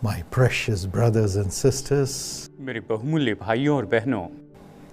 My precious brothers and sisters, मेरे बहुमूल्य भाइयों और बहनों,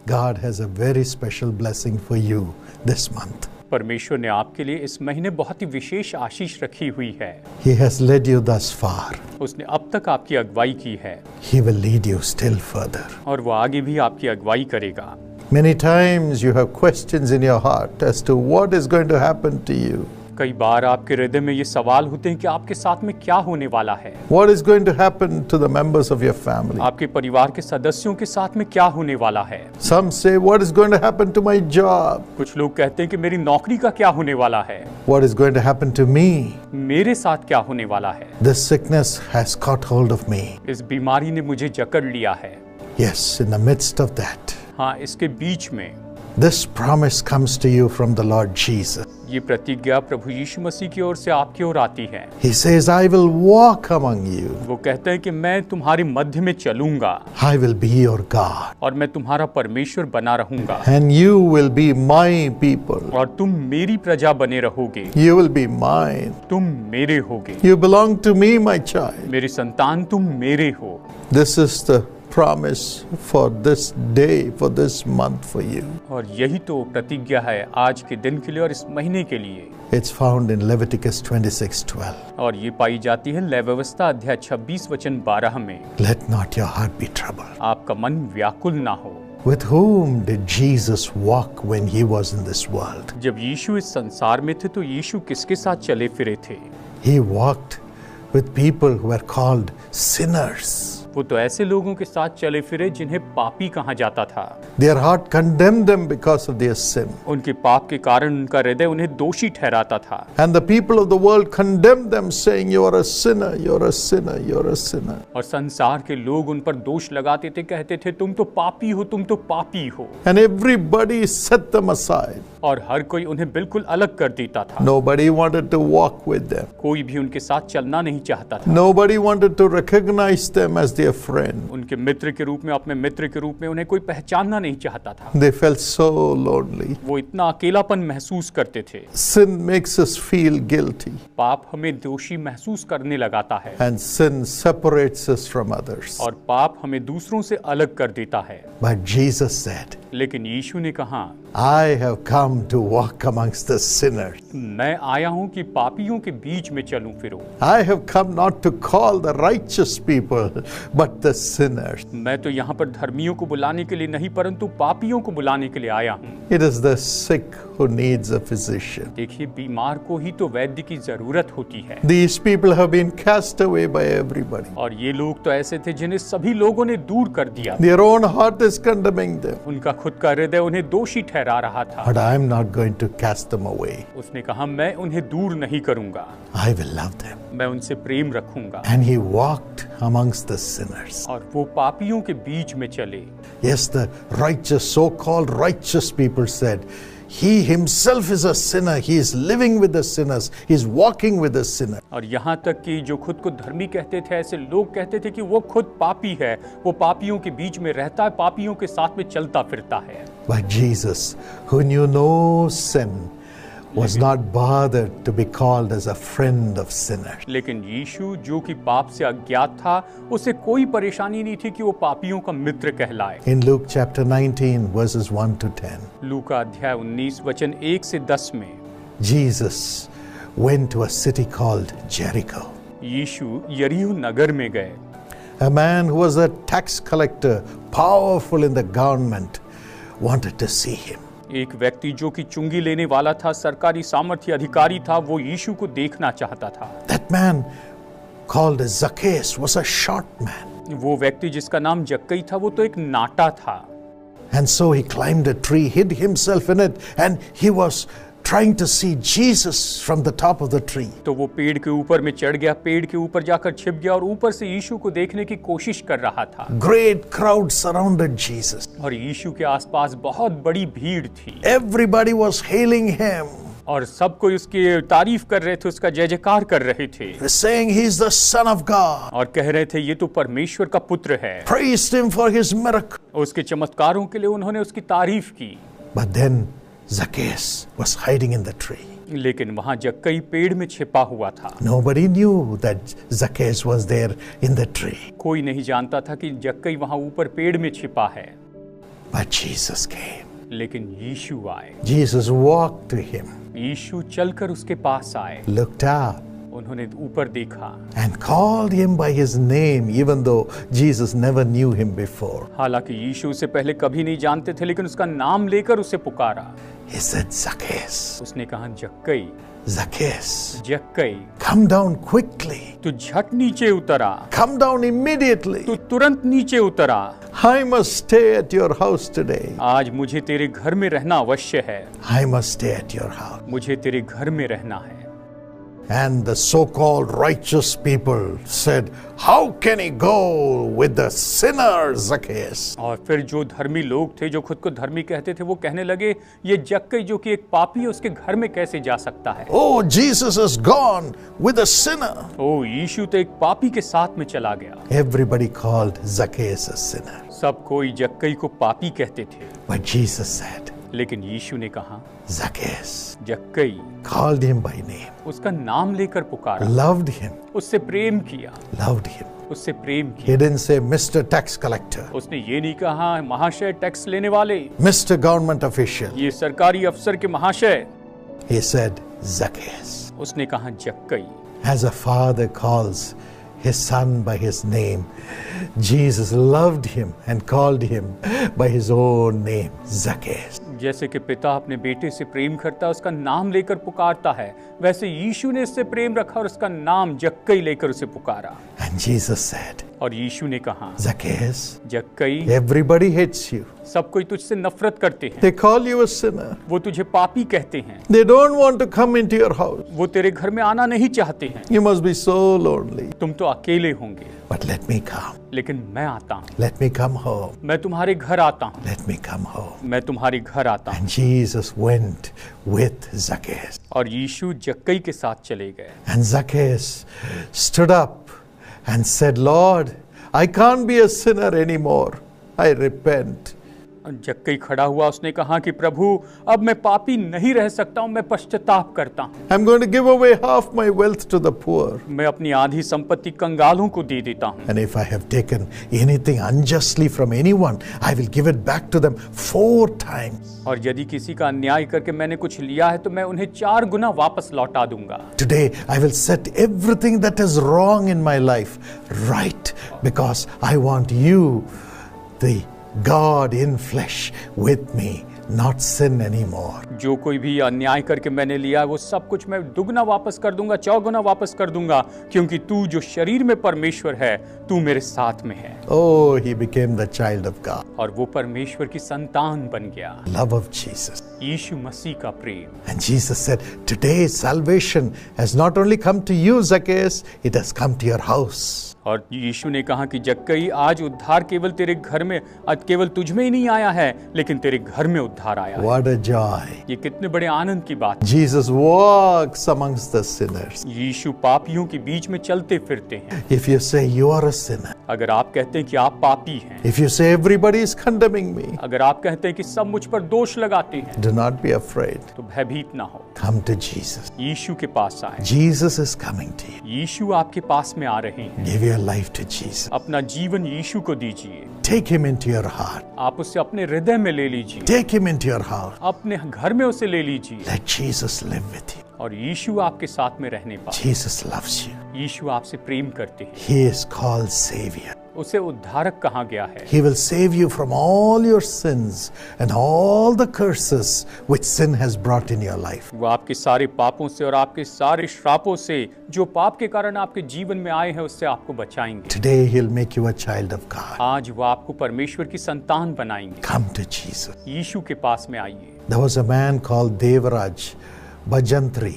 God has a very special blessing for you this month. परमेश्वर ने आपके लिए इस महीने बहुत ही विशेष आशीष रखी हुई है। He has led you thus far. उसने अब तक आपकी अगुवाई की है He will lead you still further. और वो आगे भी आपकी अगुवाई करेगा। Many times you have questions in your heart as to what is going to happen to you. कई बार आपके हृदय में ये सवाल होते हैं कि आपके साथ में क्या होने वाला है, What is going to happen to the members of your family? आपके परिवार के सदस्यों के साथ में क्या होने वाला है। Some say, what is going to happen to my job? कुछ लोग कहते हैं कि मेरी नौकरी का क्या होने वाला है, What is going to happen to me? मेरे साथ क्या होने वाला है। This sickness has caught hold of me. इस बीमारी ने मुझे जकड़ लिया है। Yes, in the midst of that, हाँ, इसके बीच में this promise comes to you from the Lord Jesus. ये प्रतिज्ञा प्रभु यीशु मसीह की ओर से आपकी ओर आती है। He says, I will walk among you. वो कहते हैं कि मैं तुम्हारे मध्य में चलूंगा I will be your God. और मैं तुम्हारा परमेश्वर बना रहूंगा And you will be my people. और तुम मेरी प्रजा बने रहोगे। You will be mine. तुम मेरे होगे। You belong to me, my child. मेरी संतान तुम मेरे हो। This is the promise for this day, for this month for you. और यही तो प्रतिज्ञा है आज के दिन के लिए और इस महीने के लिए। It's found in Leviticus 26:12. और ये पाई जाती है लेवी व्यवस्था अध्याय 26 वचन 12 में। Let not your heart be troubled. आपका मन व्याकुल ना हो। With whom did Jesus walk when he was in this world? जब यीशु इस संसार में थे तो यीशु किसके साथ चले फिरे थे? He walked with people who were called sinners. वो तो ऐसे लोगों के साथ चले फिरे जिन्हें पापी कहा जाता था। Their heart condemned them because of their sin. उनके पाप के कारण उनका हृदय उन्हें दोषी ठहराता था। And the people of the world condemned them, saying, You are a sinner, you're a sinner, you're a sinner. और संसार के लोग उन पर दोष लगाते थे, कहते थे तुम तो पापी हो, तुम तो पापी हो। And everybody set them aside. और हर कोई उन्हें बिल्कुल अलग कर देता था। Nobody wanted to walk with them. कोई भी उनके साथ चलना नहीं चाहता था। Nobody wanted to recognize them as their friend. उनके मित्र के रूप में, अपने मित्र के रूप में उन्हें कोई पहचानना नहीं चाहता था। They felt so lonely. वो इतना अकेलापन महसूस करते थे। Sin makes us feel guilty. पाप हमें दोषी महसूस करने लगाता है। And sin separates us from others. और पाप हमें दूसरों से अलग कर देता है। But Jesus said, लेकिन यीशु ने कहा, I have come to walk amongst the sinners. मैं आया हूँ कि पापियों के बीच में चलूं फिरूं। I have come not to call the righteous people, but the sinners. मैं तो यहाँ पर धर्मियों को बुलाने के लिए नहीं परंतु पापियों को बुलाने के लिए आया हूँ। It is the sick who needs a physician. देखिए, बीमार को ही तो वैद्य की जरूरत होती है। These people have been cast away by everybody. और ये लोग तो ऐसे थे जिन्हें सभी लोगों ने दूर कर दिया। Their own heart is condemning them. उनका खुद का हृदय उन्हें दोषी ठहरा रहा था। But I am not going to cast them away. उसने कहा, मैं उन्हें दूर नहीं करूंगा, I will love them. मैं उनसे प्रेम रखूंगा। And he walked amongst the sinners. और वो पापियों के बीच में चले। Yes, the righteous, so-called righteous people said, He himself is a sinner. He is living with the sinners. He is walking with the sinner. और यहाँ तक कि जो खुद को धर्मी कहते थे, ऐसे लोग कहते थे कि वो खुद पापी है, वो पापियों के बीच में रहता है, पापियों के साथ में चलता फिरता है। But Jesus, who knew no sin, was not bothered to be called as a friend of sinners. लेकिन यीशु जो कि पाप से अज्ञात था, उसे कोई परेशानी नहीं थी कि वो पापियों का मित्र कहलाए। In Luke chapter 19 verses 1 to 10, लूका अध्याय 19 वचन 1 से 10 में Jesus went to a city called Jericho. यीशु यरीहो नगर में गए। A man who was a tax collector, powerful in the government, wanted to see him. एक व्यक्ति जो कि चुंगी लेने वाला था, सरकारी सामर्थ्य अधिकारी था, वो यीशु को देखना चाहता था। That man called Zacchaeus was a short man. वो व्यक्ति जिसका नाम जक्कई था, वो तो एक नाटा था। And so he climbed a tree, hid himself in it, and he was trying to see Jesus from the top of the tree. तो वो पेड़ के ऊपर में चढ़ गया, पेड़ के ऊपर जाकर छिप गया और ऊपर से यीशु को देखने की कोशिश कर रहा था। Great crowd surrounded Jesus. और यीशु के आसपास बहुत बड़ी भीड़ थी। Everybody was hailing him. और सब कोई उसकी तारीफ कर रहे थे, उसका जय जयकार कर रहे थे। Saying he is the son of God. और कह रहे थे ये तो परमेश्वर का पुत्र है। Praised him for his miracle. उसके चमत्कारों के लिए उन्होंने उसकी तारीफ की। But then Zacchaeus was hiding in the tree. लेकिन वहां जक्कई पेड़ में छिपा हुआ था। Nobody knew that Zacchaeus was there in the tree. कोई नहीं जानता था कि जक्कई वहां ऊपर पेड़ में छिपा है। But Jesus came. लेकिन यीशु आए। Jesus walked to him, यीशु चलकर उसके पास आए। looked up, उन्होंने ऊपर देखा and called him by his name, even though Jesus never knew him before. हालांकि यीशु उसे पहले कभी नहीं जानते थे, लेकिन उसका नाम लेकर उसे पुकारा। He said, Zacchaeus, उसने कहा जक्कई, Zacchaeus, जक्कई, come down quickly. तू झट नीचे उतरा, Come down immediately. तू तुरंत नीचे उतरा। I must stay at your house today. आज मुझे तेरे घर में रहना अवश्य है। I must stay at your house. मुझे तेरे घर में रहना है। And the so-called righteous people said, how can he go with the sinner Zacchaeus? और फिर जो धर्मी लोग थे, जो खुद को धर्मी कहते थे, वो कहने लगे ये जक्कई जो कि एक पापी है, उसके घर में कैसे जा सकता है? Oh, Jesus has gone with a sinner. ओ यीशु तो एक पापी के साथ में चला गया। Everybody called Zacchaeus a sinner. सब कोई जक्कई को पापी कहते थे। But Jesus said, लेकिन यीशु ने कहा Zacchaeus, जक्कई, called him by name, उसका नाम लेकर पुकारा, loved him, उससे प्रेम किया, loved him. उससे प्रेम किया। He didn't say, Mr. Tax Collector, उसने ये नहीं कहा महाशय टैक्स लेने वाले, Mr. Government Official. ये सरकारी अफसर के महाशय। He said, Zacchaeus. उसने कहा जक्कई। As a father calls his son by his name, Jesus loved him and called him by his own name, Zacchaeus. जैसे कि पिता अपने बेटे से प्रेम करता है, उसका नाम लेकर पुकारता है, वैसे यीशु ने इससे प्रेम रखा और उसका नाम जक्कई लेकर उसे पुकारा। And Jesus said, और यीशु ने कहा, Zacchaeus, जक्कई, everybody hates you. सब कोई तुझसे नफरत करते हैं। They call you a sinner. वो तुझे पापी कहते हैं। They don't want to come into your house. वो तेरे घर में आना नहीं चाहते हैं। You must be so lonely. तुम तो अकेले होंगे। But let me come. लेकिन मैं आता हूँ। Let me come home. मैं तुम्हारे घर आता हूँ। Let me come home. मैं तुम्हारे घर आता हूँ। And Jesus went with Zacchaeus. और यीशु जक्कई के साथ चले गए। And Zacchaeus stood up and said, Lord, I can't be a sinner anymore. I repent. जक्कई खड़ा हुआ, उसने कहा कि प्रभु अब मैं पापी नहीं रह सकता हूँ, मैं पश्चाताप करता हूँ। I'm going to give away half my wealth to the poor. मैं अपनी आधी संपत्ति कंगालों को दे देता हूँ। And if I have taken anything unjustly from anyone, I will give it back to them 4 times. और यदि किसी का अन्याय करके मैंने कुछ लिया है तो मैं उन्हें 4 गुना वापस लौटा दूंगा। Today I will set everything that is wrong in my life right, because I want you, the God in flesh, with me, not sin anymore. जो कोई भी अन्याय करके मैंने लिया है वो सब कुछ मैं दुगना वापस कर दूंगा, 4 गुना वापस कर दूंगा, क्योंकि तू जो शरीर में परमेश्वर है, तू मेरे साथ में है। Oh, he became the child of God. और वो परमेश्वर की संतान बन गया। Love of Jesus. यीशु मसीह का प्रेम। And Jesus said, today salvation has not only come to you, Zacchaeus, it has come to your house. और यीशु ने कहा कि जक्कई, आज उद्धार केवल तेरे घर में, केवल तुझ में ही नहीं आया है, लेकिन तेरे घर में उद्धार आया है। What a joy. ये कितने बड़े आनंद की बात है। Jesus walks amongst the sinners. यीशु पापियों के बीच में चलते फिरते हैं। If you say you are a sinner, अगर आप कहते हैं कि आप पापी हैं, if you say everybody is condemning me, अगर आप कहते हैं कि सब मुझ पर दोष लगाते हैं, do not be afraid. तो भयभीत ना हो। Come to Jesus. यीशु के पास आए। Jesus is coming to you. यीशु आपके पास में आ रहे हैं। Give your life to Jesus. अपना जीवन यीशु को दीजिए। Take him into your heart. आप उसे अपने हृदय में ले लीजिए। Take him into your house. अपने घर में उसे ले लीजिए। Let Jesus live with you. और यीशु आपके साथ में रहने पाए। Jesus loves you. यीशु आपसे प्रेम करते हैं। He is called Savior. उसे उद्धारक कहा गया है। He will save you from all your sins and all the curses which sin has brought in your life. वो आपके सारे पापों से और आपके सारे श्रापों से, जो पाप के कारण आपके जीवन में आए हैं, उससे आपको बचाएंगे। Today he'll make you a child of God. आज वो आपको परमेश्वर की संतान बनाएंगे। Come to Jesus. यीशु के पास में आइए। There was a man called Devraj Bajantri.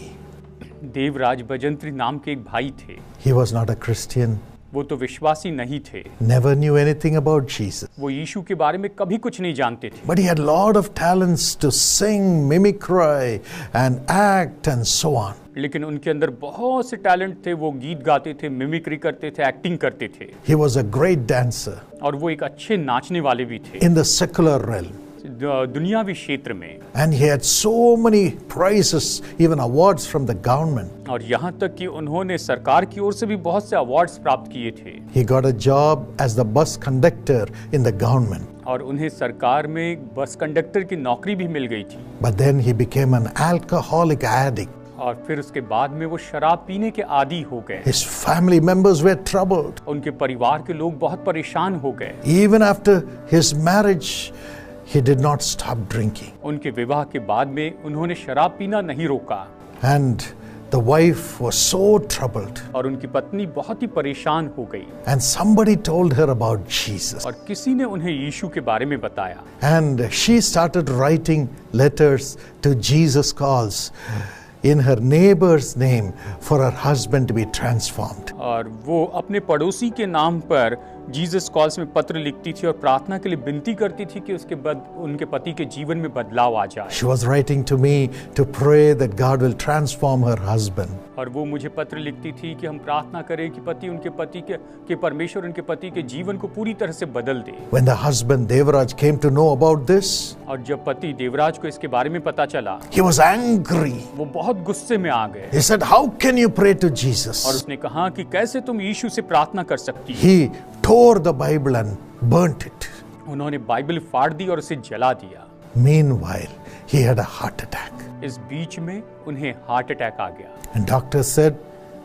Devraj बजंत्री नाम के एक भाई थे। He was not a Christian. वो तो विश्वासी नहीं थे। Never knew anything about Jesus. वो यीशु के बारे में कभी कुछ नहीं जानते थे। But he had a lot of talents to sing, mimicry and act and so on. लेकिन उनके अंदर बहुत से टैलेंट थे। वो गीत गाते थे, मिमिक्री करते थे, एक्टिंग करते थे। He was a great dancer और वो एक अच्छे नाचने वाले भी थे। in the secular realm. दुनियावी क्षेत्र में। And he had so many prizes, even awards from the government. और यहाँ तक कि उन्होंने सरकार की ओर से भी बहुत से अवार्ड्स प्राप्त किए थे। He got a job as the bus conductor in the government. और उन्हें सरकार में बस कंडक्टर की नौकरी भी मिल गई थी। But then he became an alcoholic addict. और फिर उसके बाद में वो शराब पीने के आदी हो गए। His family members were troubled. उनके परिवार के लोग बहुत परेशान हो गए। Even after his marriage, he did not stop drinking. उनके विवाह के बाद में उन्होंने शराब पीना नहीं रोका। And the wife was so troubled. और उनकी पत्नी बहुत ही परेशान हो गई। And somebody told her about Jesus. और किसी ने उन्हें यीशु के बारे में बताया। And she started writing letters to Jesus Calls in her neighbor's name for her husband to be transformed. और वो अपने पड़ोसी के नाम पर जीसस कॉल्स में पत्र लिखती थी और प्रार्थना के लिए विनती करती थी कि उनके पति के जीवन में बदलाव आ जाए। She was writing to me to pray that God will transform her husband. और वो मुझे पत्र लिखती थी कि हम प्रार्थना करें कि उनके पति के परमेश्वर उनके पति के जीवन को पूरी तरह से बदल दे। When the husband Devraj came to know about this, और जब पति देवराज को इसके बारे में पता चला, he was angry. वो बहुत गुस्से में आ गए। He said, "How can you pray to Jesus?" और उसने कहा कि कैसे तुम यीशु से प्रार्थना कर सकती हो? He tore the Bible and burnt it. उन्होंने बाइबल फाड़ दी और उसे जला दिया। Meanwhile, he had a heart attack. इस बीच में उन्हें हार्ट अटैक आ गया। And doctor said,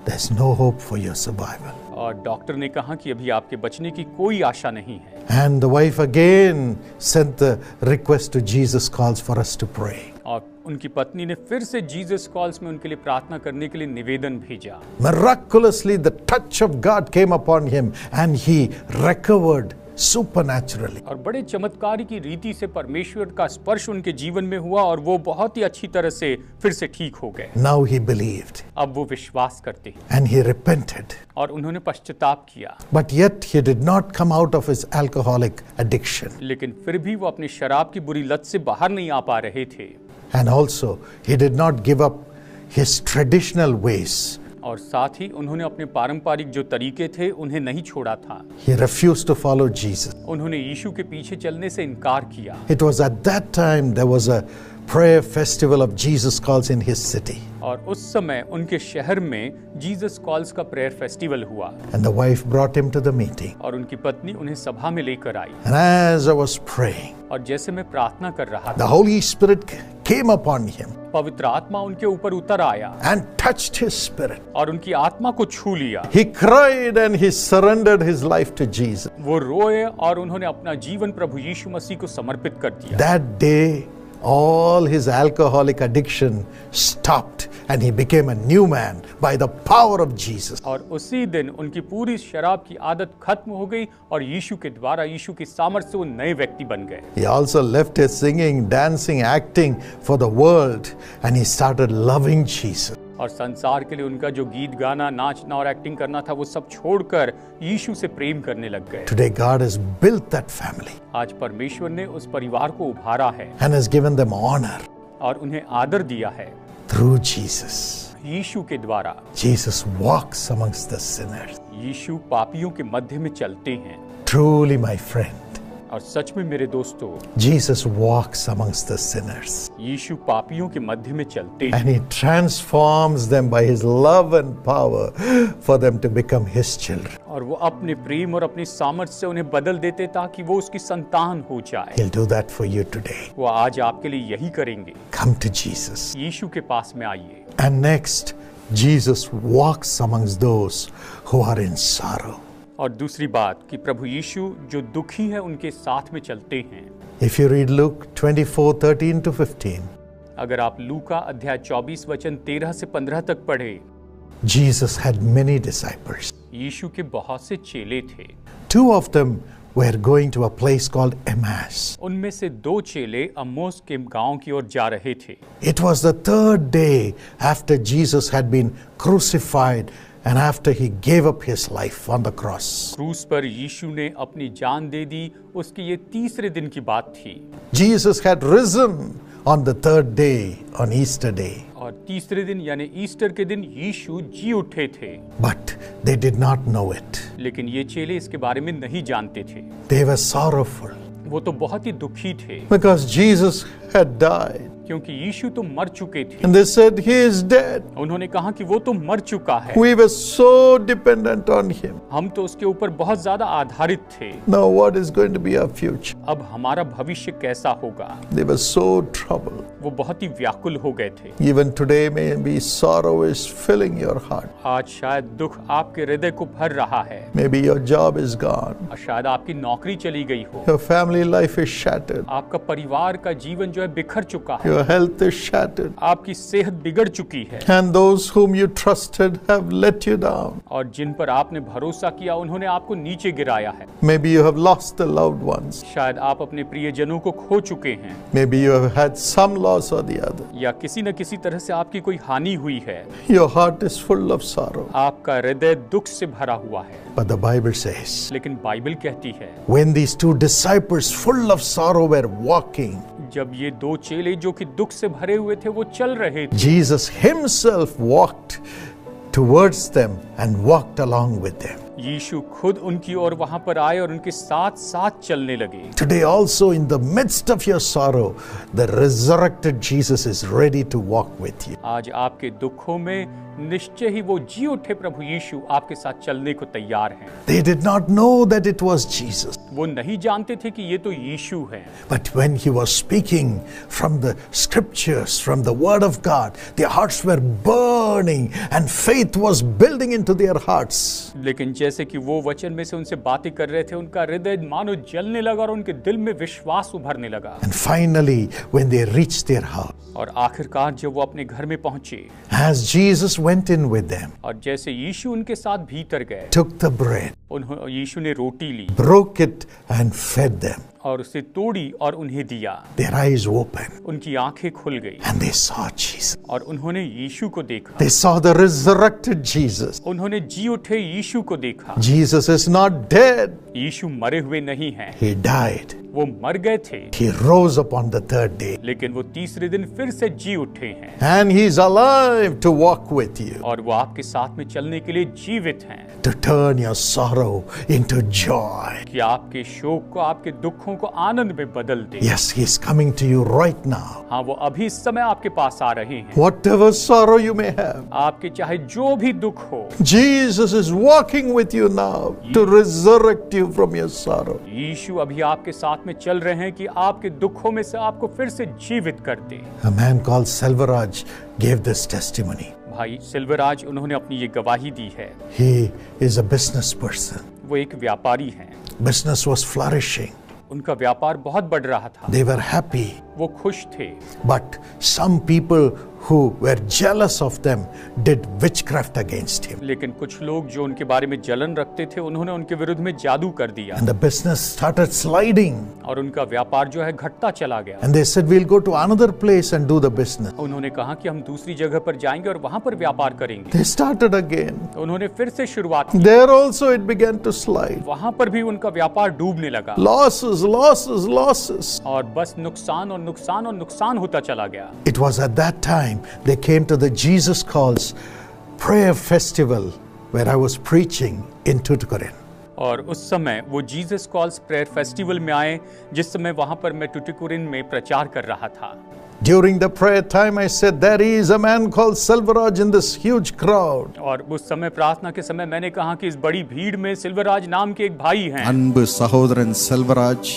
"There's no hope for your survival." और डॉक्टर ने कहा कि अभी आपके बचने की कोई आशा नहीं है। And the wife again sent the request to Jesus Calls for us to pray. और उनकी पत्नी ने फिर से जीसस कॉल्स में उनके लिए प्रार्थना करने के लिए निवेदन भेजा। Miraculously, the touch of God came upon him and he recovered supernaturally. और बड़े चमत्कारी की रीति से परमेश्वर का स्पर्श उनके जीवन में हुआ और वो बहुत ही अच्छी तरह से फिर से ठीक हो गए। Now he believed अब वो विश्वास करते हैं and he repented. और उन्होंने पश्चाताप किया। But yet he did not come out of his alcoholic addiction. लेकिन फिर भी वो अपनी शराब की बुरी लत से बाहर नहीं आ पा रहे थे। And also he did not give up his traditional ways. और साथ ही उन्होंने अपने पारंपरिक जो तरीके थे उन्हें नहीं छोड़ा था। He refused to follow Jesus. उन्होंने यीशु के पीछे चलने से इनकार किया। It was at that time there was a prayer festival of Jesus Calls in his city. और उस समय उनके शहर में जीसस कॉल्स का प्रेयर फेस्टिवल हुआ। And the wife brought him to the meeting. और उनकी पत्नी उन्हें सभा में लेकर आई। And as I was praying, और जैसे मैं प्रार्थना कर रहा the था, Holy Spirit came upon him पवित्र आत्मा उनके ऊपर उतर आया and touched his spirit. और उनकी आत्मा को छू लिया। He cried and he surrendered his life to Jesus. वो रोए और उन्होंने अपना जीवन प्रभु यीशु मसीह को समर्पित कर दिया। That day, all his alcoholic addiction stopped and he became a new man by the power of Jesus. और उसी दिन उनकी पूरी शराब की आदत खत्म हो गई और यीशु के द्वारा यीशु की सामर्थ से वो नए व्यक्ति बन गए। He also left his singing, dancing, acting for the world and he started loving Jesus. और संसार के लिए उनका जो गीत गाना, नाचना और एक्टिंग करना था वो सब छोड़कर यीशु से प्रेम करने लग गए। Today God has built that family आज परमेश्वर ने उस परिवार को उभारा है and has given them honor और उन्हें आदर दिया है through Jesus. यीशु के द्वारा। Jesus walks amongst the sinners. यीशु पापियों के मध्य में चलते हैं। Truly, my friend, और सच में मेरे दोस्तों, Jesus walks amongst the sinners यीशु पापियों के मध्य में चलते हैं and he transforms them by his love and power for them to become his children. और वो अपने प्रेम और अपनी सामर्थ्य से उन्हें बदल देते ताकि वो उसकी संतान हो जाए। He'll do that for you today. वो आज आपके लिए यही करेंगे। Come to Jesus. यीशु के पास में आइए। And next, Jesus walks amongst those who are in sorrow. और दूसरी बात कि प्रभु यीशु जो दुखी है उनके साथ में चलते हैं। If you read Luke 24:13 to 15, अगर आप लूका अध्याय 24 वचन 13 से 15 तक पढ़े, Jesus had many disciples. यीशु के बहुत से चेले थे। 2 of them were going to a place called Emmaus. उनमें से 2 चेले अम्मोस के गांव की ओर जा रहे थे। It was the 3rd day after Jesus had been crucified and after he gave up his life on the cross. क्रूस पर यीशु ने अपनी जान दे दी, उसके ये तीसरे दिन की बात थी। Jesus had risen on the 3rd day, on Easter day. और तीसरे दिन यानी ईस्टर के दिन यीशु जी उठे थे। But they did not know it. लेकिन ये चेले इसके बारे में नहीं जानते थे। They were sorrowful. वो तो बहुत ही दुखी थे because Jesus had died. क्योंकि यीशु तो मर चुके थे। And they said, He is dead. उन्होंने कहा कि वो तो मर चुका है। We were so dependent on Him. हम तो उसके ऊपर बहुत ज्यादा आधारित थे। Now what is going to be our future? अब हमारा भविष्य कैसा होगा? They were so troubled. वो बहुत ही व्याकुल हो गए थे। Even today maybe sorrow is filling your heart. आज शायद दुख आपके हृदय को भर रहा है। Maybe your job is gone. और शायद आपकी नौकरी चली गई हो। Your family life is shattered. आपका परिवार का जीवन जो है बिखर चुका है। Your health is shattered. आपकी सेहत बिगड़ चुकी है। And those whom you trusted have let you down. और जिन पर आपने भरोसा किया उन्होंने आपको नीचे गिराया है। Maybe you have lost the loved ones. शायद आप अपने प्रियजनों को खो चुके हैं। Maybe you have had some loss or the other. या किसी न किसी तरह से आपकी कोई हानि हुई है। Your heart is full of sorrow. आपका हृदय दुख से भरा हुआ है। But the Bible says, लेकिन बाइबल कहती है when these two disciples full of sorrow were walking, जब ये दो चेले जो कि दुख से भरे हुए थे वो चल रहे थे, Jesus himself walked towards them and walked along with them. यीशु खुद उनकी ओर वहां पर आए और उनके साथ साथ चलने लगे। Today also in the midst of your sorrow, the resurrected Jesus is ready to walk with you. आज आपके दुखों में निश्चय ही वो जी उठे प्रभु यीशु आपके साथ चलने को तैयार हैं। They did not know that it was Jesus. वो नहीं जानते थे कि ये तो यीशु है। But when he was speaking from the scriptures, from the word of God, their hearts were burning and faith was building into their hearts. लेकिन जैसे कि वो वचन में से उनसे बातें कर रहे थे, उनका हृदय मानो जलने लगा और उनके दिल में विश्वास उभरने लगा। And finally, when they reached their house, और आखिरकार जब वो अपने घर में पहुंचे, as Jesus went in with them, और जैसे यीशु उनके साथ भीतर गए, took the bread, यीशु ने रोटी ली broke it and fed them. और उसे तोड़ी और उन्हें दिया। Their eyes opened उनकी आंखें खुल गई and they saw Jesus. और उन्होंने यीशु को देखा। They saw the resurrected Jesus. उन्होंने जी उठे यीशु को देखा। Jesus is not dead. यीशु मरे हुए नहीं हैं, He died. वो मर गए थे, He rose upon the third day. लेकिन वो तीसरे दिन फिर से जी उठे हैं And He's alive to walk with you, और वो आपके साथ में चलने के लिए जीवित हैं to turn your sorrow into joy. कि आपके शोक को, आपके दुखों को आनंद में बदल दे। Yes, He's coming to you right now. हाँ, वो अभी इस समय आपके पास आ रहे हैं। Whatever sorrow you may have, आपके चाहे जो भी दुख हो, Jesus is walking with you now to resurrect you from your sorrow. यीशु अभी आपके साथ में चल रहे हैं कि आपके दुखों में से आपको फिर से जीवित कर दे। A man called Selvaraj gave this testimony. भाई सिल्वराज, उन्होंने अपनी ये गवाही दी है। He is a business person. वो एक व्यापारी हैं। Business was flourishing. उनका व्यापार बहुत बढ़ रहा था। They were happy. वो खुश थे। But some people who were jealous of them did witchcraft against him. लेकिन कुछ लोग जो उनके बारे में जलन रखते थे, उन्होंने उनके विरुद्ध में जादू कर दिया And the business started sliding. और उनका व्यापार जो है घटता चला गया। And they said, we'll go to another place and do the business. उन्होंने कहा कि हम दूसरी जगह पर जाएंगे और वहां पर व्यापार करेंगे। They started again. उन्होंने फिर से शुरुआत की। There also it began to slide. वहां पर भी उनका व्यापार डूबने लगा Losses, losses, losses. और बस नुकसान और नुकसान और नुकसान होता चला गया। It was at that time they came to the Jesus Calls prayer festival where I was preaching in Tuticorin. और उस समय वो जीसस कॉल्स प्रेयर फेस्टिवल में आए, जिस समय वहां पर मैं टुटिकोरिन में प्रचार कर रहा था। During the prayer time I said, there is a man called Selvaraj in this huge crowd. और उस समय प्रार्थना के समय मैंने कहा कि इस बड़ी भीड़ में सिल्वराज नाम के एक भाई हैं। அன்பு சகோதரன் செல்வராஜ்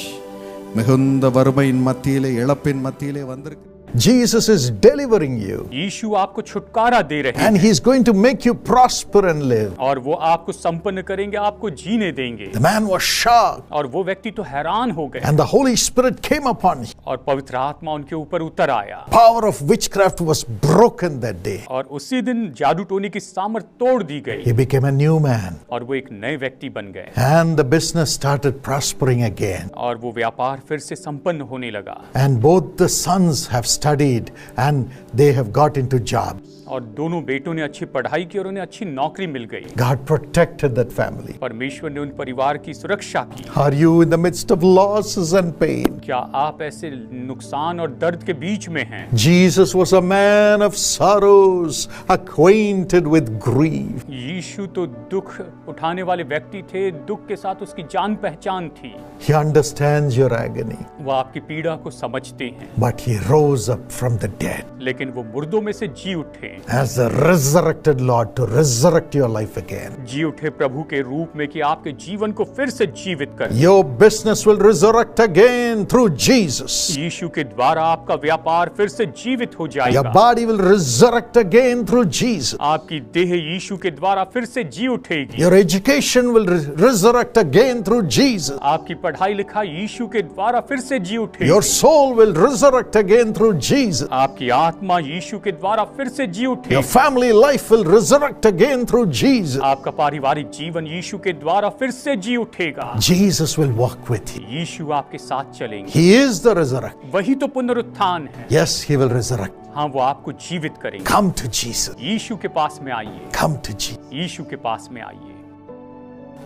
மிகுந்த வறுமையின் மத்தியிலே இழப்பின் மத்தியிலே வந்திருக்கு. Jesus is delivering you. यीशु आपको छुटकारा दे रहे हैं And He's going to make you prosper and live. और वो आपको संपन्न करेंगे, आपको जीने देंगे। The man was shocked. और वो व्यक्ति तो हैरान हो गए And the Holy Spirit came upon him. और पवित्र आत्मा उनके ऊपर उतर आया Power of witchcraft was broken that day. और उसी दिन जादू टोने की सामर्थ तोड़ दी गई He became a new man. और वो एक नए व्यक्ति बन गए And the business started prospering again. और वो व्यापार फिर से संपन्न होने लगा। And both the sons have studied and they have got into jobs. और दोनों बेटों ने अच्छी पढ़ाई की और उन्हें अच्छी नौकरी मिल गई। God protected that family. परमेश्वर ने उन परिवार की सुरक्षा की। Are you in the midst of losses and pain? क्या आप ऐसे नुकसान और दर्द के बीच में हैं? Jesus was a man of sorrows, acquainted with grief. यीशु तो दुख उठाने वाले व्यक्ति थे, दुख के साथ उसकी जान पहचान थी। He understands your agony. वो आपकी पीड़ा को समझते हैं। But he rose up from the dead लेकिन वो मुर्दों में से जी उठे। as the resurrected Lord to resurrect your life again. जी उठे प्रभु के रूप में कि आपके जीवन को फिर से जीवित कर। Your business will resurrect again through Jesus. यीशु के द्वारा आपका व्यापार फिर से जीवित हो Your जाएगा। body will resurrect again through Jesus. आपकी देह यीशु के द्वारा फिर से जी उठेगी। Your education will resurrect again through Jesus. आपकी पढ़ाई लिखाई यीशु के द्वारा फिर से जी उठेगी। Your soul will resurrect again through Jesus. आपकी आत्मा यीशु के द्वारा फिर से जी Your उठेगी। family life will resurrect again through Jesus. आपका पारिवारिक जीवन यीशु के द्वारा फिर से जी उठेगा। Jesus will walk with you. यीशु आपके साथ चलेंगे। He is the resurrection. वही तो पुनरुत्थान है। Yes, He will resurrect. हाँ, वो आपको जीवित करेंगे। Come to Jesus. यीशु के पास में आइए। Come to Jesus. यीशु के पास में आइए।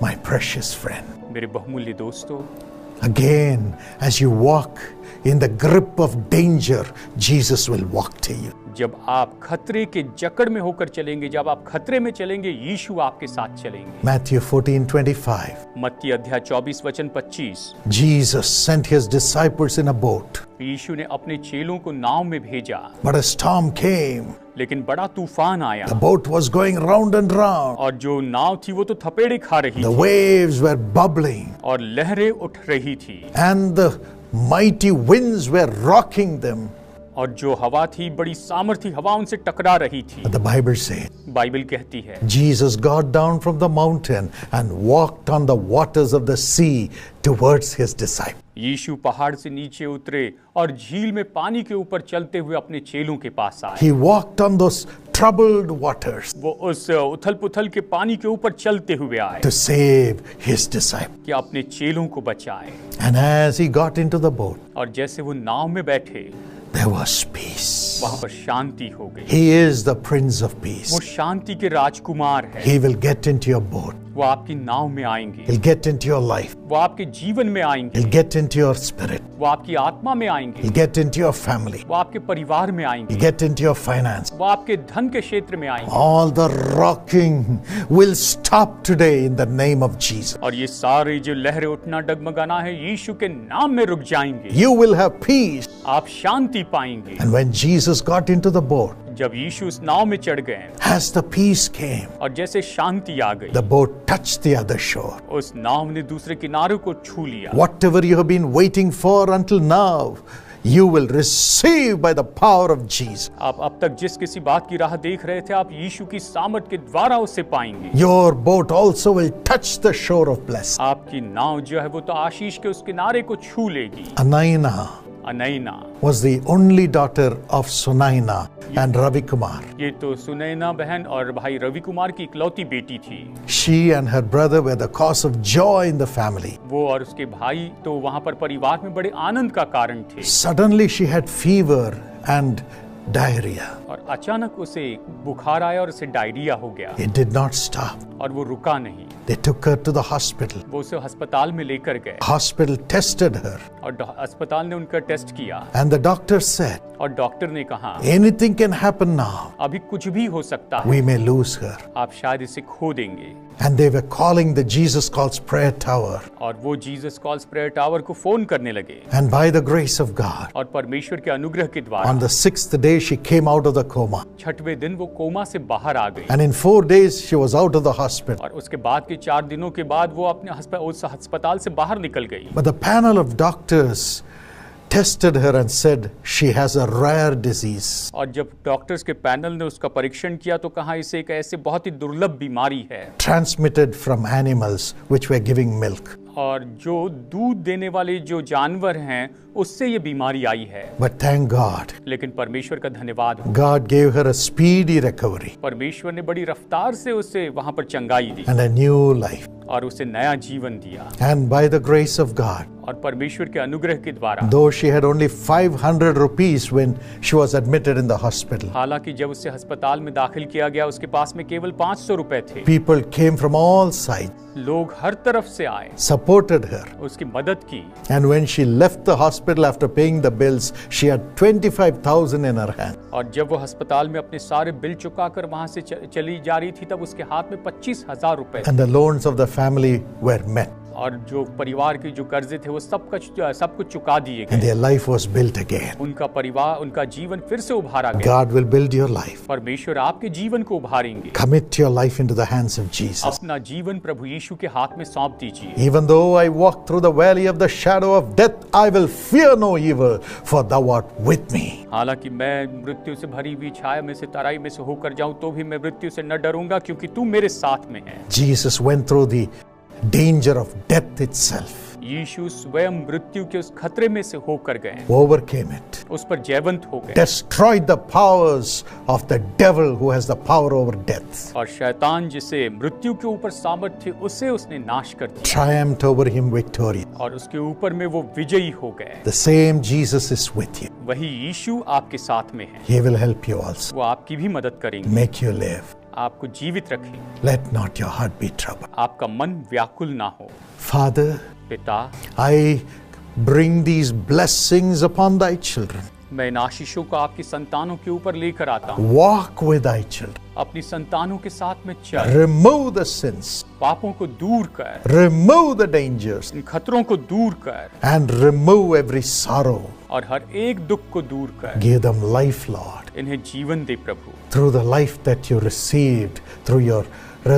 My precious friend. मेरे बहुमूल्य दोस्तों, Again, as you walk in the grip of danger, Jesus will walk to you. जब आप खतरे के जकड़ में होकर चलेंगे, जब आप खतरे में चलेंगे, यीशु आपके साथ चलेंगे। Matthew 14:25. मत्ती अध्याय 24 वचन 25। Jesus sent His disciples in a boat, यीशु ने अपने चेलों को नाव में भेजा, but a storm came. लेकिन बड़ा तूफान आया The boat was going round and round. और जो नाव थी वो तो थपेड़े खा रही The थी waves were bubbling, और लहरें उठ रही थी and the mighty winds were rocking them. और जो हवा थी, बड़ी सामर्थी हवा उनसे टकरा रही थी। But the Bible says, Bible कहती है Jesus got down from the mountain and walked on the waters of the sea towards His disciples. यीशु पहाड़ से नीचे उतरे और झील में पानी के ऊपर चलते हुए अपने चेलों के पास आए। He walked on those troubled waters वो उस उथल पुथल के पानी के ऊपर चलते हुए आए to save His disciples. कि अपने चेलों को बचाए। And as He got into the boat, और जैसे वो नाव में बैठे, there was peace. वहां पर शांति हो गई। He is the Prince of Peace. वो शांति के राजकुमार है। He will get into your boat. वो आपकी नाव में आएंगे, He'll get into your life. वो आपके जीवन में आएंगे, He'll get into your spirit. वो आपकी आत्मा में आएंगे, He'll get into your family. वो आपके परिवार में आएंगे, He'll get into your finance. वो आपके धन के क्षेत्र में आएंगे। All the rocking will stop today in the name of Jesus. और ये सारे जो लहरें उठना डगमगाना है, यीशु के नाम में रुक जाएंगे। You will have peace. आप शांति पाएंगे। And when Jesus got into the boat, जब यीशु उस नाव में चढ़ गए as the peace came, और जैसे शांति आ गई, the boat touched the other shore. उस नाव ने दूसरे किनारे को छू लिया। Whatever you have been waiting for until now, you will receive by the power of Jesus. आप अब तक जिस किसी बात की राह देख रहे थे, आप यीशु की सामर्थ के द्वारा उसे पाएंगे। Your boat also will touch the shore of blessing. आपकी नाव जो है वो तो आशीष के उस किनारे को छू लेगी। Anaina अनैना was the only daughter of Sunaina and Ravi Kumar. ये तो सुनैना बहन और भाई रवि कुमार की इकलौती बेटी थी। She and her brother were the cause of joy in the family. वो और उसके भाई तो वहाँ पर परिवार में बड़े आनंद का कारण थे। Suddenly she had fever and diarrhea. और अचानक उसे बुखार आया और उसे डायरिया हो गया It did not stop. और वो रुका नहीं। They took her to the hospital. वो उसे अस्पताल में लेकर गए Hospital tested her, और अस्पताल ने उनका टेस्ट किया and the doctor said, और डॉक्टर ने कहा anything can happen now. अभी कुछ भी हो सकता है, We may lose her. आप शायद इसे खो देंगे। And they were calling the Jesus Calls Prayer Tower. और वो जीसस कॉल्स प्रेयर टावर को फोन करने लगे And by the grace of God, और परमेश्वर के अनुग्रह के द्वारा on the 6th day she came out of the coma. छठवें दिन वो कोमा से बाहर आ गई And in 4 days she was out of the hospital. और उसके बाद के 4 दिनों के बाद वो अपने उस अस्पताल से बाहर निकल गई। But the panel of doctors tested her and said she has a rare disease. और जब डॉक्टर्स के पैनल ने उसका परीक्षण किया तो कहा इसे एक ऐसे बहुत ही दुर्लभ बीमारी है Transmitted from animals which were giving milk. और जो दूध देने वाले जो जानवर हैं उससे ये बीमारी आई है। But thank God, लेकिन परमेश्वर का धन्यवाद हो, God gave her a speedy recovery परमेश्वर ने बड़ी रफ्तार से उसे वहां पर चंगाई दी and a new life. और उसे नया जीवन दिया। And by the grace of God, और परमेश्वर के अनुग्रह के द्वारा, though she had only 500 rupees when she was admitted in the hospital. हालांकि जब उसे अस्पताल में दाखिल किया गया उसके पास में केवल 500 रुपए थे। People came from all sides, लोग हर तरफ से आए, supported her. उसकी मदद की, And when she left the hospital after paying the bills, she had 25,000 in her hand. और जब वो अस्पताल में अपने सारे बिल चुकाकर वहां से चली जा रही थी तब उसके हाथ में 25,000 रुपए थे। And the loans of the family were met. और जो परिवार के जो कर्जे थे वो सब कुछ चुका दिए And गए। their life was built again. उनका परिवार, उनका जीवन फिर से उभारा गया। God will build your life. परमेश्वर आपके जीवन को उभारेंगे। Commit your life into the hands of Jesus. अपना जीवन प्रभु यीशु के हाथ में सौंप दीजिए। Even though I walk through the valley of the shadow of death, I will fear no evil, for thou art with me. हालांकि मैं मृत्यु से भरी हुई छाया में से तराई में से होकर जाऊं तो भी मैं मृत्यु से न डरूंगा, क्योंकि तू मेरे साथ में है। Jesus went through the danger of death itself, यीशु स्वयं मृत्यु के उस खतरे में से होकर गए, overcame it, उस पर जयवंत हो गए destroyed the powers of the devil who has the power over death, और शैतान जिसे मृत्यु के ऊपर सामर्थ थी उसे उसने नाश कर दिया triumphed over him victorious. और उसके ऊपर में वो विजयी हो गए। The same Jesus is with you. वही यीशु आपके साथ में है, He will help you also, वो आपकी भी मदद करेंगे, make you live. आपको जीवित रखेंगे, Let not your heart be troubled. आपका मन व्याकुल ना हो। Father, पिता, I bring these blessings upon thy children. मैं इन आशीषों को आपकी संतानों के ऊपर लेकर आता हूँ। Walk with thy children. अपनी संतानों के साथ में चल, Remove the sins. पापों को दूर कर, Remove the dangers. इन खतरों को दूर कर And remove every sorrow. और हर एक दुख को दूर कर। Give them life, Lord. इन्हें जीवन दे प्रभु, Through the life that you received, through your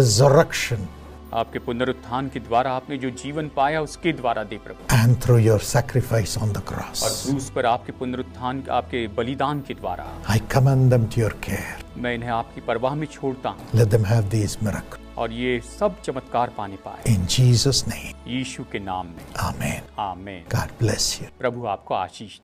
resurrection, आपके पुनरुत्थान के द्वारा आपने जो जीवन पाया उसके द्वारा दे प्रभु, and through your sacrifice on the और cross. क्रूस पर आपके पुनरुत्थान, आपके बलिदान के द्वारा I commend them to your care. मैं इन्हें आपकी परवाह में छोड़ता हूँ Let them have these miracles. और ये सब चमत्कार पाने पाए In Jesus' name, यीशु के नाम में। Amen. आमीन। God bless you. प्रभु आपको आशीष